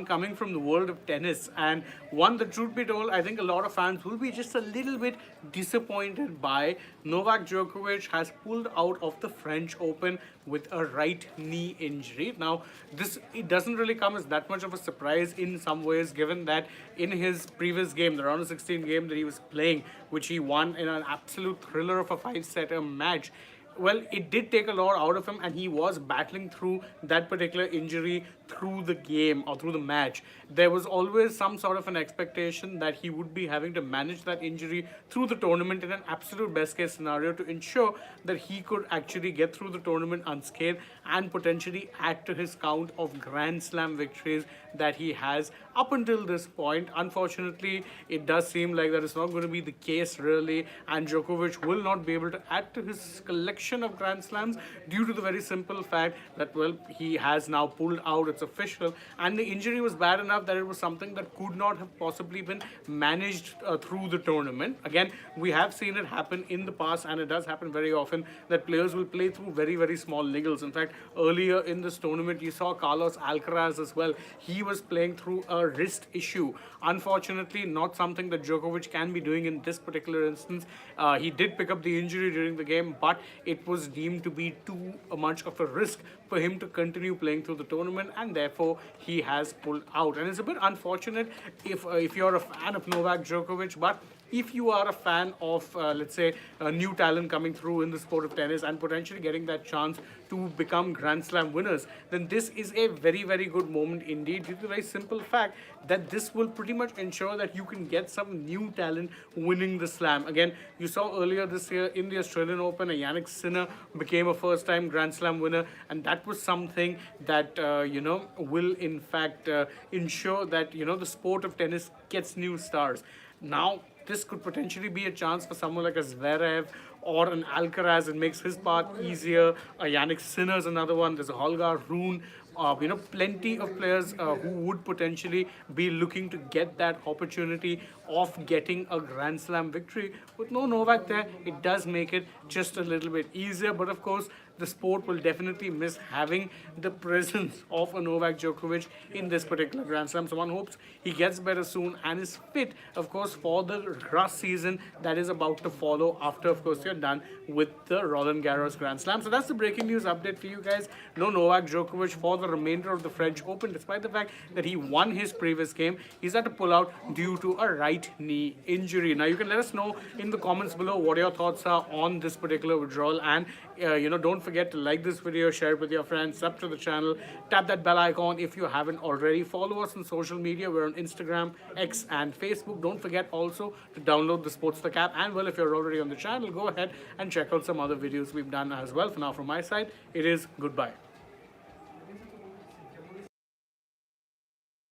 coming from the world of tennis, and one, the truth be told, I think a lot of fans will be just a little bit disappointed by. Novak Djokovic has pulled out of the French Open with a right knee injury. Now, this it doesn't really come as that much of a surprise in some ways, given that in his previous game, the round of 16 game that he was playing, which he won in an absolute thriller of a five-setter match, well, it did take a lot out of him, and he was battling through that particular injury through the game or through the match. There was always some sort of an expectation that he would be having to manage that injury through the tournament in an absolute best case scenario to ensure that he could actually get through the tournament unscathed and potentially add to his count of Grand Slam victories that he has up until this point. Unfortunately, it does seem like that is not going to be the case really, and Djokovic will not be able to add to his collection of Grand Slams due to the very simple fact that, well, he has now pulled out. It's official, and the injury was bad enough that it was something that could not have possibly been managed through the tournament. Again, we have seen it happen in the past, and it does happen very often that players will play through very small niggles. In fact, earlier in this tournament, you saw Carlos Alcaraz as well. He was playing through a wrist issue. Unfortunately, not something that Djokovic can be doing in this particular instance. He did pick up the injury during the game, but it was deemed to be too much of a risk for him to continue playing through the tournament, and therefore he has pulled out. And it's a bit unfortunate if you're a fan of Novak Djokovic, but if you are a fan of, let's say, a new talent coming through in the sport of tennis and potentially getting that chance to become Grand Slam winners, then this is a very good moment indeed, due to the very simple fact that this will pretty much ensure that you can get some new talent winning the slam. Again, you saw earlier this year in the Australian Open, a Yannick Sinner became a first-time Grand Slam winner, and that was something that, will in fact ensure that, the sport of tennis gets new stars. Now, this could potentially be a chance for someone like a Zverev or an Alcaraz. It makes his path easier. A Yannick Sinner is another one. There's a Holger Rune. Plenty of players who would potentially be looking to get that opportunity of getting a Grand Slam victory. With no Novak there, it does make it just a little bit easier. But of course, the sport will definitely miss having the presence of a Novak Djokovic in this particular Grand Slam. So one hopes he gets better soon and is fit, of course, for the grass season that is about to follow after, of course, you're done with the Roland Garros Grand Slam. So that's the breaking news update for you guys. No Novak Djokovic for the remainder of the French Open, despite the fact that he won his previous game. He's had to pull out due to a right knee injury. Now, you can let us know in the comments below what your thoughts are on this particular withdrawal, and don't forget to like this video, share it with your friends, sub to the channel, tap that bell icon if you haven't already. Follow us on social media. We're on Instagram, X, and Facebook. Don't forget also to download the AajTak app, and well, if you're already on the channel, go ahead and check out some other videos we've done as well. For now, from my side, it is goodbye.